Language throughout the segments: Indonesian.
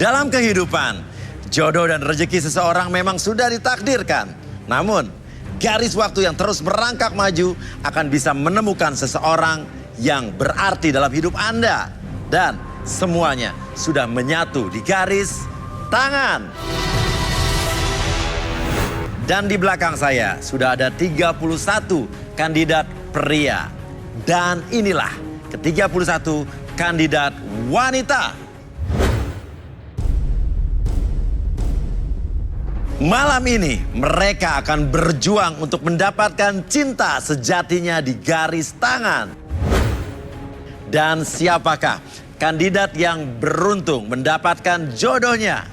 Dalam kehidupan, jodoh dan rezeki seseorang memang sudah ditakdirkan. Namun, garis waktu yang terus merangkak maju akan bisa menemukan seseorang yang berarti dalam hidup Anda. Dan semuanya sudah menyatu di garis tangan. Dan di belakang saya sudah ada 31 kandidat pria. Dan inilah ke-31 kandidat wanita. Malam ini mereka akan berjuang untuk mendapatkan cinta sejatinya di garis tangan. Dan siapakah kandidat yang beruntung mendapatkan jodohnya?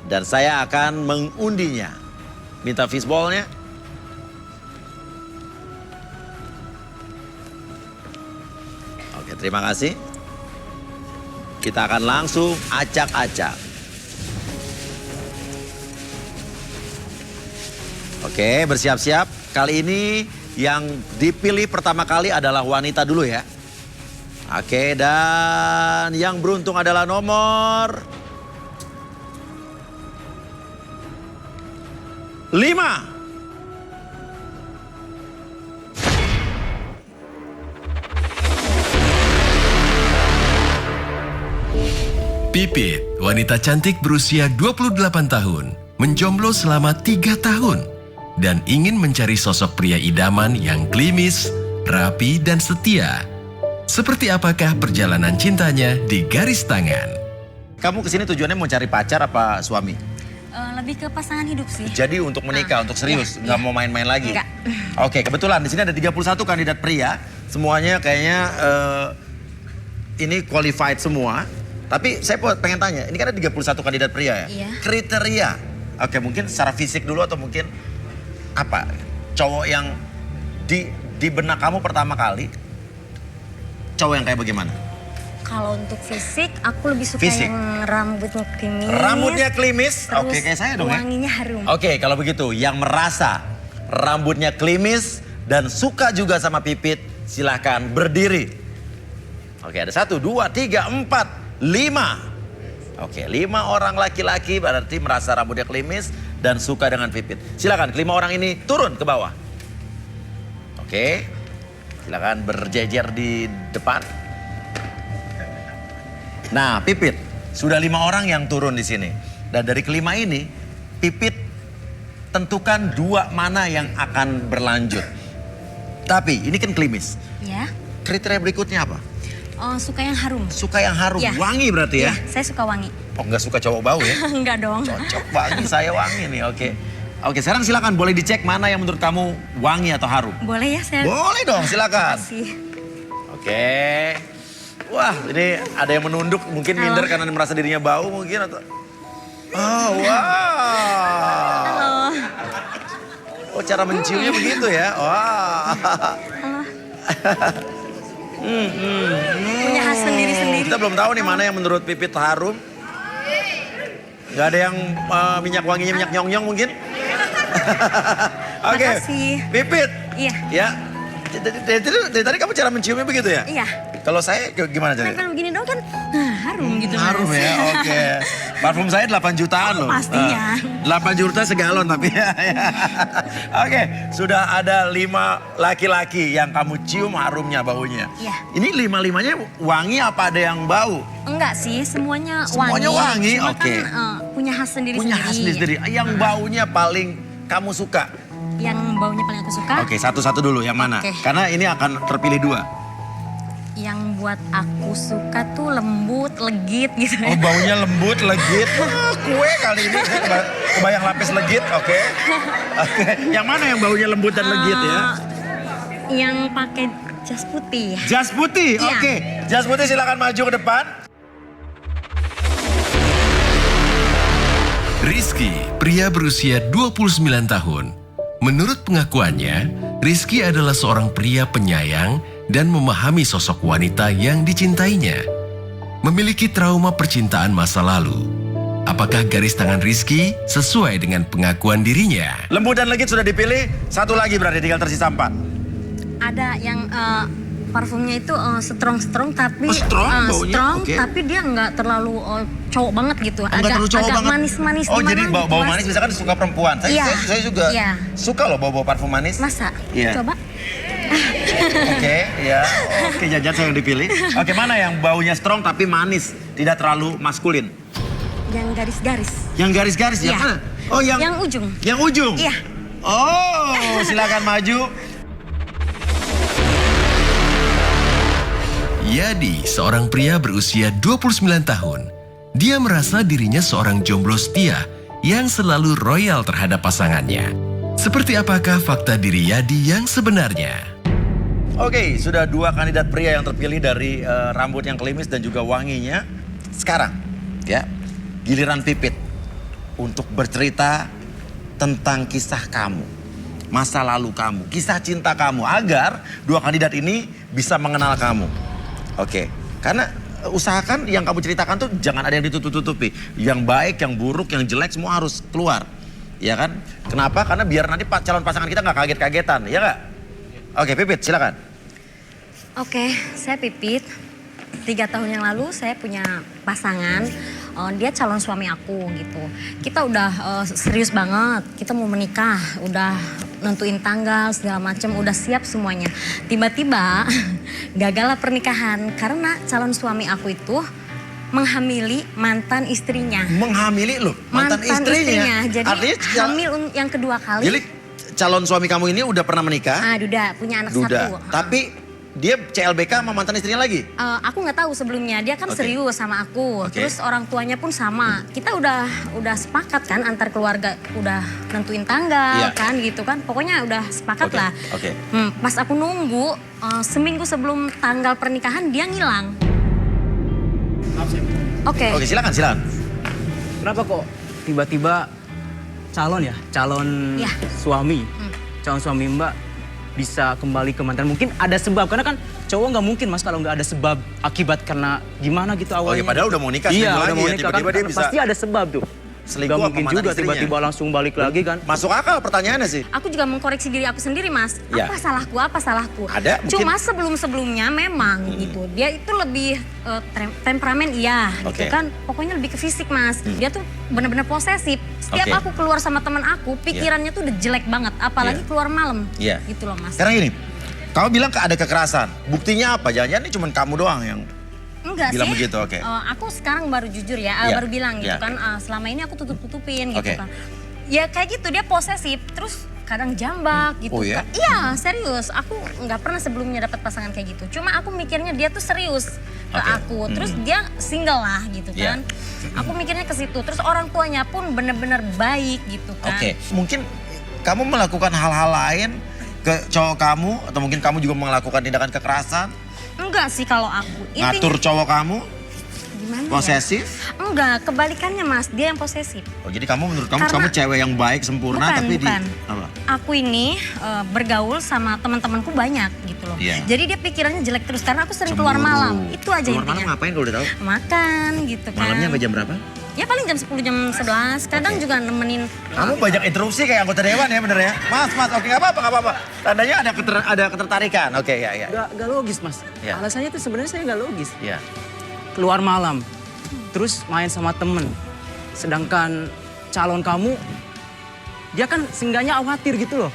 Dan saya akan mengundinya. Minta fishball-nya. Oke, terima kasih. Kita akan langsung acak-acak. Oke, bersiap-siap. Kali ini yang dipilih pertama kali adalah wanita dulu ya. Oke, dan yang beruntung adalah nomor 5. Pipit, wanita cantik berusia 28 tahun, menjomblo selama 3 tahun, dan ingin mencari sosok pria idaman yang klimis, rapi, dan setia. Seperti apakah perjalanan cintanya di garis tangan? Kamu kesini tujuannya mau cari pacar apa suami? Lebih ke pasangan hidup sih. Jadi untuk menikah, untuk serius, nggak mau main-main lagi? Enggak. Oke, kebetulan di sini ada 31 kandidat pria. Semuanya kayaknya ini qualified semua. Tapi saya pengen tanya, ini kan ada 31 kandidat pria ya? Iya. Kriteria, oke mungkin secara fisik dulu atau mungkin apa? Cowok yang di benak kamu pertama kali, cowok yang kayak bagaimana? Kalau untuk fisik, aku lebih suka Fisik. yang rambutnya klimis. Rambutnya klimis? Terus Oke, kayak saya dong ya? wanginya harum. Oke, kalau begitu yang merasa rambutnya klimis dan suka juga sama Pipit, silahkan berdiri. Oke, ada 1, 2, 3, 4, 5. Oke, 5 orang laki-laki berarti merasa rambutnya klimis dan suka dengan Pipit. Silakan, kelima orang ini turun ke bawah. Oke, silakan berjejer di depan. Nah, Pipit, sudah 5 orang yang turun di sini. Dan dari kelima ini, Pipit tentukan 2 mana yang akan berlanjut. Tapi ini kan klimis. Ya. Kriteria berikutnya apa? Oh, suka yang harum. Suka yang harum, Ya. wangi berarti ya? Ya, saya suka wangi. Oh, nggak suka cowok bau ya? Enggak dong. Cocok wangi, saya wangi nih, oke. Oke, sekarang silakan boleh dicek mana yang menurut kamu wangi atau harum. Boleh ya saya? Boleh dong, silakan. Kasih. Oke. Wah, ini ada yang menunduk, mungkin Halo. minder karena merasa dirinya bau mungkin atau... Oh, wow. Halo. Oh, cara menciumnya begitu ya? Wah. Halo. Punya khas sendiri-sendiri. Kita belum tahu nih mana yang menurut Pipit harum. Gak ada yang minyak wanginya minyak nyong-nyong mungkin? Oke, Makasih. Pipit. Iya. Ya, dari tadi kamu cara menciumnya begitu ya? Iya. Kalau saya gimana caranya? Kan begini dong kan harum gitu. Harum Mas. ya, oke. Parfum saya 8 jutaan loh. Pastinya. 8 juta segalon tapi ya. Oke, sudah ada 5 laki-laki yang kamu cium harumnya baunya. Iya. Ini 5-5-nya wangi apa ada yang bau? Enggak sih, semuanya wangi. Semuanya wangi, Cuma oke. kan punya khas sendiri-sendiri. Punya khas sendiri. Yang baunya paling kamu suka? Yang baunya paling aku suka. Oke, satu-satu dulu yang mana? Oke. Karena ini akan terpilih 2. Yang buat aku suka tuh lembut, legit gitu. Oh, baunya lembut, legit. Kue kali ini kebayang lapis legit, oke. Oke. Yang mana yang baunya lembut dan legit ya? Yang pakai jas putih. Jas putih, Iya. oke. Jas putih silakan maju ke depan. Rizky, pria berusia 29 tahun. Menurut pengakuannya, Rizky adalah seorang pria penyayang dan memahami sosok wanita yang dicintainya. Memiliki trauma percintaan masa lalu. Apakah garis tangan Rizky sesuai dengan pengakuan dirinya? Lembut dan legit sudah dipilih, 1 lagi berarti tinggal tersisa 4. Ada yang parfumnya itu strong tapi strong baunya? Oke. tapi dia nggak terlalu cowok banget gitu. Nggak terlalu cowok agak banget. manis-manis. Oh, gimana jadi gitu, bau Mas. manis misalkan suka perempuan. Iya. Saya juga Iya. suka loh bau parfum manis. Masa? Iya. Coba. Oke, ya. Oke, jajan saya yang dipilih. Oke, mana yang baunya strong tapi manis, tidak terlalu maskulin? Yang garis-garis. Yang garis-garis yang Iya. mana? Oh, Yang ujung. Yang ujung? Iya. Oh, silakan maju. Yadi, seorang pria berusia 29 tahun. Dia merasa dirinya seorang jomblo setia yang selalu royal terhadap pasangannya. Seperti apakah fakta diri Yadi yang sebenarnya? Oke, sudah 2 kandidat pria yang terpilih dari rambut yang klimis dan juga wanginya. Sekarang, ya, giliran Pipit untuk bercerita tentang kisah kamu, masa lalu kamu, kisah cinta kamu, agar 2 kandidat ini bisa mengenal kamu. Oke, karena usahakan yang kamu ceritakan tuh jangan ada yang ditutup-tutupi. Yang baik, yang buruk, yang jelek semua harus keluar. Ya kan? Kenapa? Karena biar nanti calon pasangan kita nggak kaget-kagetan, ya nggak? Oke, Pipit, silakan. Oke, saya Pipit. 3 tahun yang lalu saya punya pasangan, dia calon suami aku gitu. Kita udah serius banget, kita mau menikah, udah nentuin tanggal segala macam, udah siap semuanya. Tiba-tiba gagallah pernikahan karena calon suami aku itu menghamili mantan istrinya. Menghamili loh, mantan istrinya. Jadi artinya hamil yang kedua kali. Jadi calon suami kamu ini udah pernah menikah? Duda, punya anak Duda. satu. Tapi dia CLBK sama mantan istrinya lagi? Aku nggak tahu sebelumnya, dia kan Oke. serius sama aku. Oke. Terus orang tuanya pun sama. Kita udah sepakat kan antar keluarga, udah nentuin tanggal Iya. kan gitu kan. Pokoknya udah sepakat Oke, lah. oke. Pas aku nunggu seminggu sebelum tanggal pernikahan dia ngilang. Oke. Oke, silakan. Kenapa kok tiba-tiba calon Iya. suami, calon suami Mbak bisa kembali ke mantan? Mungkin ada sebab, karena kan cowok nggak mungkin Mas kalau nggak ada sebab akibat karena gimana gitu awalnya. Oke, padahal udah mau nikah Iya, seminggu udah lagi mau ya, nikah kan, tiba-tiba dia bisa pasti ada sebab tuh. selingkuh Nggak sama mungkin mantan juga istrinya. tiba-tiba langsung balik lagi kan. Masuk akal pertanyaannya sih. Aku juga mengkoreksi diri aku sendiri, Mas. Ya. Apa salahku? Ada, mungkin. Cuma sebelum-sebelumnya memang gitu. Dia itu lebih temperamen iya Oke. gitu kan. Pokoknya lebih ke fisik, Mas. Dia tuh benar-benar posesif. Setiap Oke. aku keluar sama teman aku, pikirannya tuh udah jelek banget. Apalagi Iya. keluar malam. Iya. Gitu loh, Mas. Sekarang gini, kamu bilang ada kekerasan. Buktinya apa? Jangan-jangan ini cuma kamu doang yang... Enggak bilang sih. begitu, oke. Aku sekarang baru jujur ya, Iya, baru bilang gitu iya. kan. Selama ini aku tutup-tutupin gitu Oke. kan. Ya kayak gitu, dia posesif. Terus kadang jambak gitu. Oh, iya? kan. Iya, serius. Aku nggak pernah sebelumnya dapat pasangan kayak gitu. Cuma aku mikirnya dia tuh serius ke Oke. aku. Terus dia single lah gitu Iya. kan. Aku mikirnya ke situ. Terus orang tuanya pun bener-bener baik gitu kan. Oke, mungkin kamu melakukan hal-hal lain ke cowok kamu, atau mungkin kamu juga melakukan tindakan kekerasan, Enggak sih kalau aku. ngatur cowok kamu, Gimana posesif. ya? Enggak, kebalikannya Mas. Dia yang posesif. Oh, jadi kamu menurut kamu Karena- cewek yang baik, sempurna, tapi bukan. apa? Aku ini bergaul sama teman-temanku banyak gitu loh. Iya. Jadi dia pikirannya jelek terus karena aku sering keluar Cemburu. malam. Itu aja Keluar malam intinya. ngapain kalau udah tahu? Makan gitu kan. Malamnya sampai jam berapa? Ya paling jam 10, jam 11. Kadang juga nemenin. Kamu banyak interupsi kayak anggota dewan ya, bener ya? Mas, oke, nggak apa-apa. Tandanya ada ketertarikan. Oke, ya. Gak logis Mas. Iya. Alasannya tuh sebenarnya saya nggak logis. Ya. Keluar malam, terus main sama temen. Sedangkan calon kamu, dia kan seenggaknya khawatir gitu loh.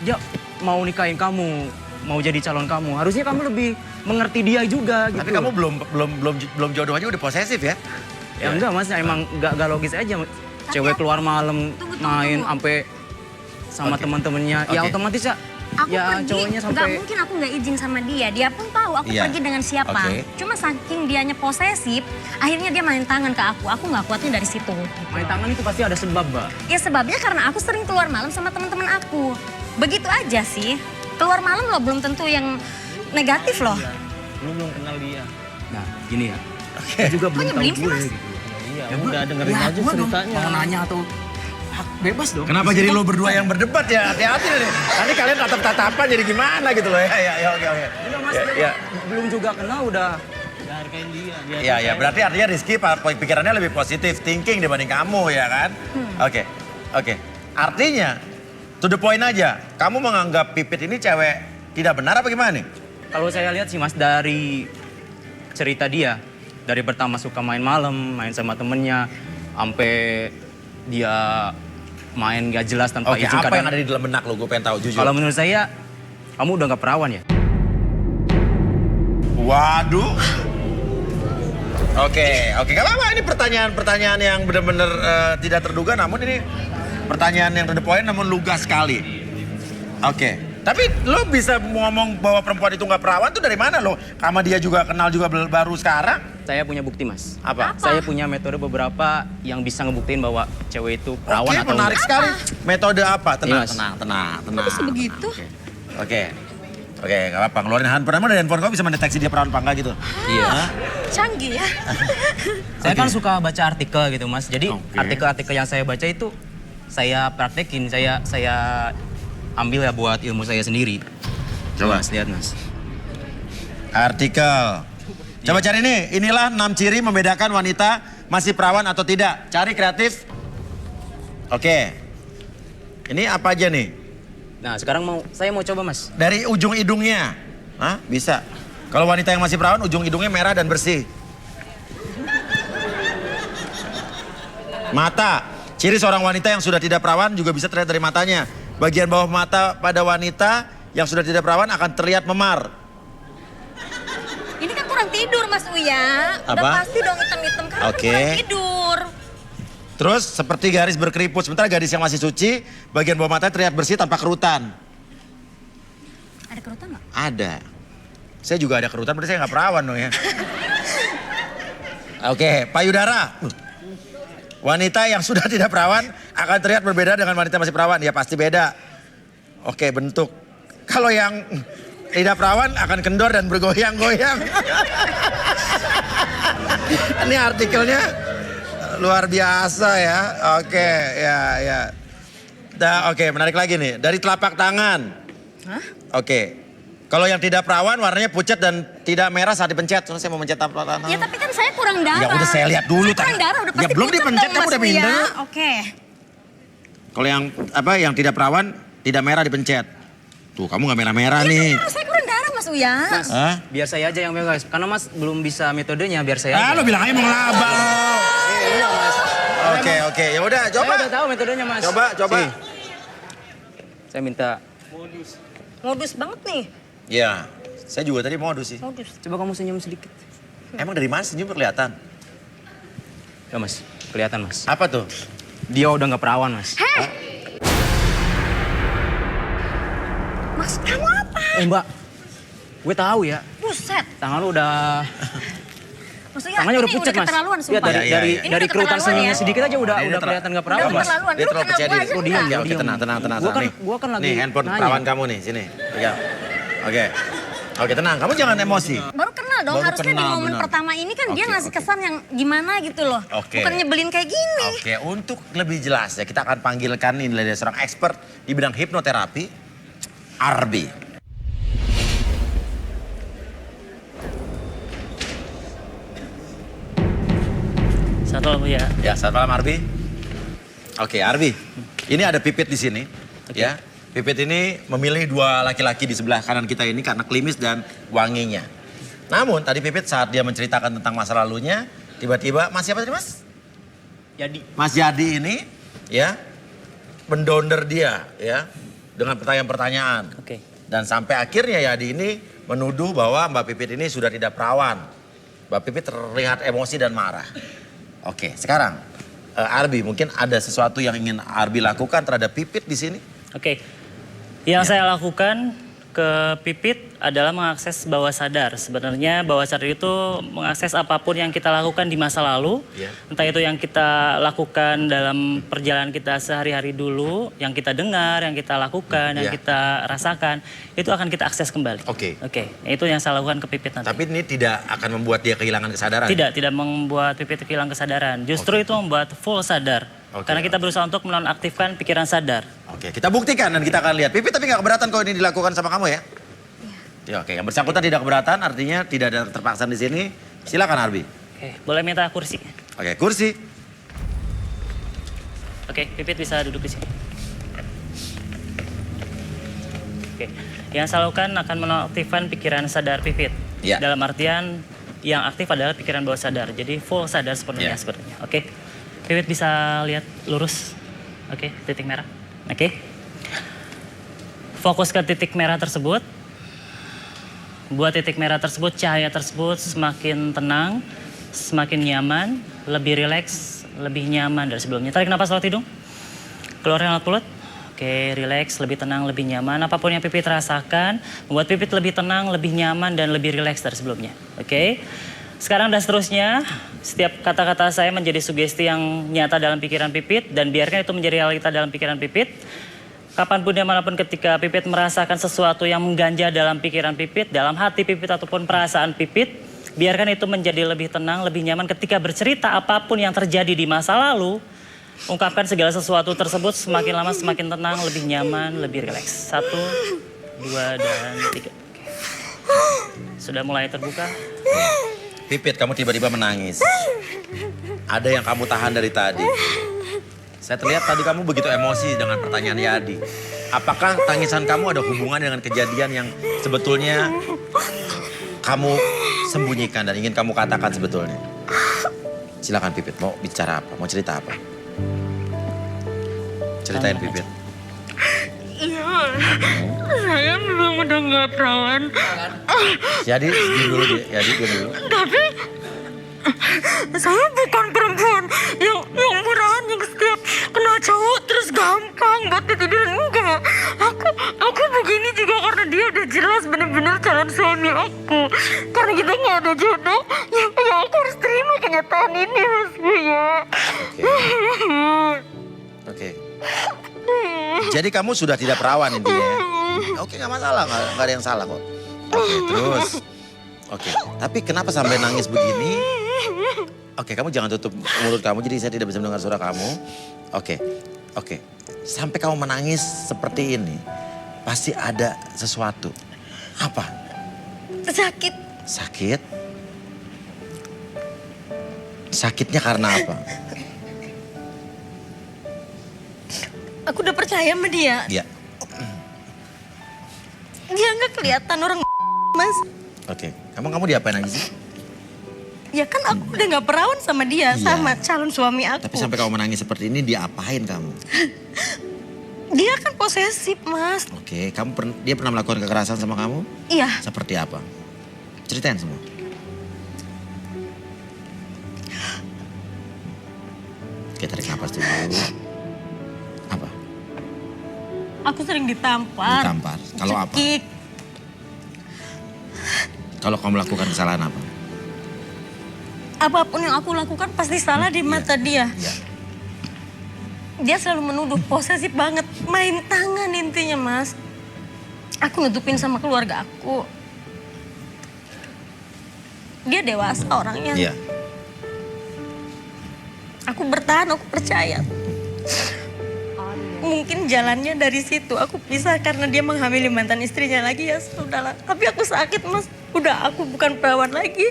Dia mau nikahin kamu, mau jadi calon kamu. Harusnya kamu lebih mengerti dia juga gitu. Tapi kamu belum jodoh aja udah posesif ya? Ya enggak Mas, emang nggak logis aja. Cewek keluar malam Tunggu. main sampai sama Oke. teman-temannya. Ya Oke. otomatis ya, Aku ya pergi, cowoknya nggak sampai mungkin aku nggak izin sama dia. Dia pun tahu aku Iya. pergi dengan siapa. Oke. Cuma saking dianya posesif, akhirnya dia main tangan ke aku. Aku nggak kuatnya dari situ. main tangan itu pasti ada sebab, Mbak. Ya sebabnya karena aku sering keluar malam sama teman-teman aku. Begitu aja sih. Keluar malam loh belum tentu yang negatif loh. Lu belum kenal dia. Nah, gini ya. Dia juga belum tahu nyebelin sih, gue Mas? gitu. Iya, Ya, udah gua- dengerin ya, aja gua dong ceritanya. mau nanya atau hak bebas dong. Kenapa jadi lo berdua yang berdebat ya? Hati-hati nih. Nanti kalian tatap-tatapan jadi gimana gitu loh ya. Oke. Enggak, Mas, Ya, dia ya. belum juga kenal udah. Ya hargain dia. Dia Iya, percaya. berarti artinya Rizky pikirannya lebih positif thinking dibanding kamu ya kan? Oke. Artinya, to the point aja, kamu menganggap Pipit ini cewek tidak benar apa gimana nih? Kalau saya lihat sih Mas dari cerita dia, dari pertama suka main malam, main sama temennya, sampai dia main gak jelas tanpa Oke, izin. apa yang ada di dalam benak lo? Gue pengen tahu jujur. Kalau menurut saya, kamu udah gak perawan ya? Waduh. Oke, gak apa-apa. Ini pertanyaan yang benar-benar tidak terduga, namun ini pertanyaan yang to the point, namun lugas sekali. Oke, tapi lo bisa ngomong bahwa perempuan itu gak perawan tuh dari mana lo? Sama dia juga kenal juga baru sekarang? Saya punya bukti Mas. Apa? Saya punya metode beberapa yang bisa ngebuktiin bahwa cewek itu perawan Oke, atau menarik enggak. sekali. Metode apa? Tenang, Iya, Mas. tenang. bisa begitu? Oke, gak apa-apa. Ngeluarin handphone. Emang dari handphone kau bisa mendeteksi dia perawan apa enggak gitu? Iya. Canggih ya. Saya kan suka baca artikel gitu Mas. Jadi Oke. artikel-artikel yang saya baca itu saya praktekin, saya ambil ya buat ilmu saya sendiri. Coba. Mas, lihat Mas. Artikel. Coba cari nih, inilah 6 ciri membedakan wanita masih perawan atau tidak. Cari kreatif. Oke. Ini apa aja nih? Nah, sekarang saya mau coba Mas. Dari ujung hidungnya. Hah? Bisa. Kalau wanita yang masih perawan, ujung hidungnya merah dan bersih. Mata. Ciri seorang wanita yang sudah tidak perawan juga bisa terlihat dari matanya. Bagian bawah mata pada wanita yang sudah tidak perawan akan terlihat memar. Ini kan kurang tidur Mas Uya. Udah Apa? pasti dong hitam-hitam karena Oke. kurang tidur. Terus seperti garis berkeriput. Sementara gadis yang masih suci, bagian bawah mata terlihat bersih tanpa kerutan. Ada kerutan nggak? Ada. Saya juga ada kerutan, berarti saya nggak perawan dong ya. Oke, payudara. Wanita yang sudah tidak perawan akan terlihat berbeda dengan wanita masih perawan. Ya pasti beda. Oke, bentuk. Kalau yang tidak perawan akan kendor dan bergoyang-goyang. Ini artikelnya luar biasa ya. Oke, ya. Oke, menarik lagi nih. Dari telapak tangan. Hah? Oke. Kalau yang tidak perawan warnanya pucat dan tidak merah saat dipencet. Soalnya saya mau mencet telapak tangan. Ya tapi kan saya kurang darah. Ya udah saya lihat dulu. Saya kurang darah udah Ya pasti belum pucat dipencet dong, kamu Mas udah Uya. minder. Oke. Kalau yang tidak perawan tidak merah dipencet. Tuh kamu nggak merah-merah nih. Saya kurang darah Mas Uya. Mas, Hah? biar saya aja yang megang guys. Karena Mas belum bisa metodenya, biar saya Ah, aja. lo bilang aja mau ngelaba lo. Iya, Mas. Oke. Ya udah, coba. Saya udah tahu metodenya Mas. Coba. Sih. Saya minta, Modus banget nih. Ya, saya juga tadi modus sih. Modus. coba kamu senyum sedikit. Emang dari mana senyum kelihatan? Ya Mas, kelihatan Mas. Apa tuh? Dia udah nggak perawan Mas. Maksud kamu apa? Mbak, gue tahu ya. Buset. Tangan lu udah, Maksudnya tangannya udah ini pucat Mas. keterlaluan Lihat sumpah. dari Iya, dari iya. Ini dari udah kerutan keterlaluan senyumnya ya. sedikit aja udah Ini kelihatan nggak Udah perawan Mas. keterlaluan. Dia Lu terlalu kenal percaya gua diri. aja Oh, enggak? diam, Ya, oke, diam. tenang. Gua kan Nih, lagi nih handphone nanya. perawan kamu nih, sini. Pegang. Oke, tenang. Kamu jangan emosi. Baru kenal dong, Baru harusnya di kenal, momen benar. pertama ini kan dia Oke, ngasih oke. kesan yang gimana gitu loh. Oke. Bukan nyebelin kayak gini. Oke, untuk lebih jelas ya kita akan panggilkan ini dari seorang expert di bidang hipnoterapi, Arbi. Satu lagu ya. Ya, selamat malam Arbi. Oke, Arbi. Ini ada Pipit di sini, ya. Pipit ini memilih dua laki-laki di sebelah kanan kita ini karena klimis dan wanginya. Namun tadi Pipit saat dia menceritakan tentang masa lalunya, tiba-tiba Mas siapa tadi Mas? Jadi Mas Yadi ini, ya, mendonder dia, ya, dengan pertanyaan-pertanyaan. Oke. Dan sampai akhirnya Yadi ini menuduh bahwa Mbak Pipit ini sudah tidak perawan. Mbak Pipit terlihat emosi dan marah. Oke, sekarang Arbi mungkin ada sesuatu yang ingin Arbi lakukan terhadap Pipit di sini? Oke. Yang saya lakukan ke Pipit adalah mengakses bawah sadar. Sebenarnya bawah sadar itu mengakses apapun yang kita lakukan di masa lalu. Iya. Entah itu yang kita lakukan dalam perjalanan kita sehari-hari dulu, yang kita dengar, yang kita lakukan, yang Iya. kita rasakan, itu akan kita akses kembali. Oke. Oke, itu yang saya lakukan ke Pipit nanti. Tapi ini tidak akan membuat dia kehilangan kesadaran? Tidak membuat Pipit hilang kesadaran. Justru itu membuat full sadar. Oke. Karena kita berusaha untuk menonaktifkan pikiran sadar. Oke, kita buktikan dan kita akan lihat. Pipit tapi nggak keberatan kalau ini dilakukan sama kamu ya? Ya, oke, yang bersangkutan tidak keberatan artinya tidak ada terpaksaan di sini. Silakan Arbi. Oke, boleh minta kursi? Oke, kursi. Oke, Pipit bisa duduk di sini. Oke. Yang saya lakukan akan menonaktifkan pikiran sadar Pipit. Ya. Dalam artian yang aktif adalah pikiran bawah sadar. Jadi full sadar sepenuhnya Ya. sebenarnya. Oke. Pipit bisa lihat lurus. Oke, titik merah. Oke. Fokus ke titik merah tersebut. Buat titik merah tersebut, cahaya tersebut semakin tenang, semakin nyaman, lebih rileks, lebih nyaman dari sebelumnya. Tarik nafas lewat hidung. Keluarin lewat mulut. Oke, rileks, lebih tenang, lebih nyaman. Apapun yang Pipit rasakan, membuat Pipit lebih tenang, lebih nyaman, dan lebih rileks dari sebelumnya. Oke. Sekarang dan seterusnya, setiap kata-kata saya menjadi sugesti yang nyata dalam pikiran Pipit, dan biarkan itu menjadi realita dalam pikiran Pipit. Kapanpun dimanapun ketika Pipit merasakan sesuatu yang mengganja dalam pikiran Pipit, dalam hati Pipit ataupun perasaan Pipit, biarkan itu menjadi lebih tenang, lebih nyaman ketika bercerita apapun yang terjadi di masa lalu. Ungkapkan segala sesuatu tersebut semakin lama semakin tenang, lebih nyaman, lebih rileks. 1, 2, dan 3. Sudah mulai terbuka? Pipit, kamu tiba-tiba menangis. Ada yang kamu tahan dari tadi. Saya terlihat tadi kamu begitu emosi dengan pertanyaan Yadi. Apakah tangisan kamu ada hubungan dengan kejadian yang sebetulnya kamu sembunyikan dan ingin kamu katakan sebetulnya? Silakan Pipit, mau bicara apa? Mau cerita apa? Ceritain Pipit. Iya, saya memang udah nggak perawan. Yadi, diam dulu. Yadi, diam dulu. Tapi saya bukan perempuan yang murahan yang setiap kena cowok terus gampang buat ditidurin, enggak. Aku begini juga karena dia udah jelas benar-benar calon suami aku. Karena kita nggak ada jodoh, ya aku harus terima kenyataan ini, Mas Buya. Oke. Jadi kamu sudah tidak perawan intinya ya? Oke, nggak masalah, nggak ada yang salah kok. Oke, terus. Oke, tapi kenapa sampai nangis begini? Oke, kamu jangan tutup mulut kamu, jadi saya tidak bisa mendengar suara kamu. Oke. Sampai kamu menangis seperti ini, pasti ada sesuatu. Apa? Sakit. Sakit? Sakitnya karena apa? Aku udah percaya sama dia. Ya, Dia nggak kelihatan orang Mas. oke. Kamu diapain lagi sih? Ya kan aku udah nggak perawan sama dia, Iya. sama calon suami aku. Tapi sampai kamu menangis seperti ini, dia apain kamu? Dia kan posesif, Mas. Oke, dia pernah melakukan kekerasan sama kamu? Iya. Seperti apa? Ceritain semua. Oke, tarik nafas dulu. Apa? Aku sering ditampar. Ditampar. Kalau apa? Cekik. Kalau kamu melakukan kesalahan apa? Apapun yang aku lakukan pasti salah di mata dia. Iya. Dia selalu menuduh, posesif banget. Main tangan intinya, Mas. Aku nutupin sama keluarga aku. Dia dewasa orangnya. Iya. Aku bertahan, aku percaya. Mungkin jalannya dari situ. Aku pisah karena dia menghamili mantan istrinya lagi, ya sudahlah. Tapi aku sakit, Mas. Udah, aku bukan perawan lagi.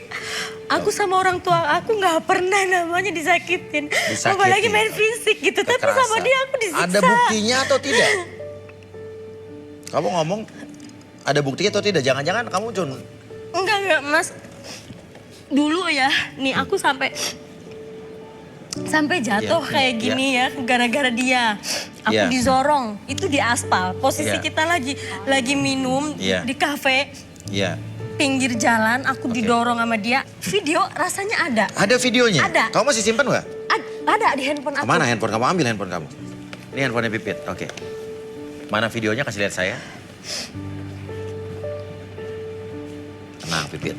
Aku sama orang tua aku nggak pernah namanya disakitin. Apalagi main fisik gitu. Tapi sama dia aku disiksa. Ada buktinya atau tidak? Kamu ngomong ada buktinya atau tidak? Jangan-jangan kamu cuma... Enggak, Mas. Dulu ya, nih aku sampai jatuh Iya, kayak gini ya gara-gara dia. Aku Iya. dizorong, itu di aspal. Posisi Iya. kita lagi minum Iya. di kafe, Iya. pinggir jalan, aku Oke. didorong sama dia. Video rasanya ada. Ada videonya? Ada. Kamu masih simpan nggak? Ada di handphone aku. Kemana handphone kamu? Ambil handphone kamu. Ini handphonenya Pipit, oke. Mana videonya? Kasih lihat saya. Tenang Pipit.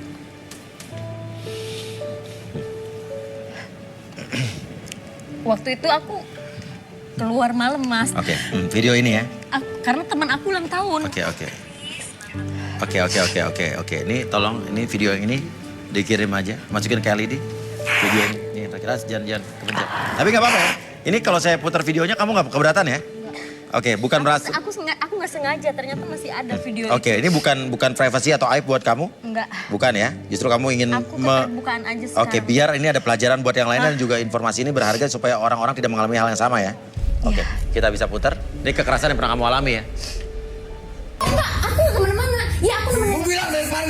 Waktu itu aku keluar malam, Mas. Oke, video ini ya. Karena teman aku ulang tahun. Oke. Ini tolong, ini video yang ini dikirim aja. Masukin ke LED. Video ini. Nih, kira-kira jangan kepencet. Tapi nggak apa-apa ya. Ini kalau saya putar videonya kamu nggak keberatan ya? Oke, bukan merasa. Aku nggak sengaja, ternyata masih ada video Oke, ini bukan privasi atau aib buat kamu? Enggak. Bukan ya? Justru kamu ingin Aku keterbukaan aja sekarang. Oke, biar ini ada pelajaran buat yang lain dan juga informasi ini berharga supaya orang-orang tidak mengalami hal yang sama ya. Oke, kita bisa putar. Ini kekerasan yang pernah kamu alami ya. Enggak, aku nggak kemana-mana. Ya aku nemenin. Gue bilang dari kemarin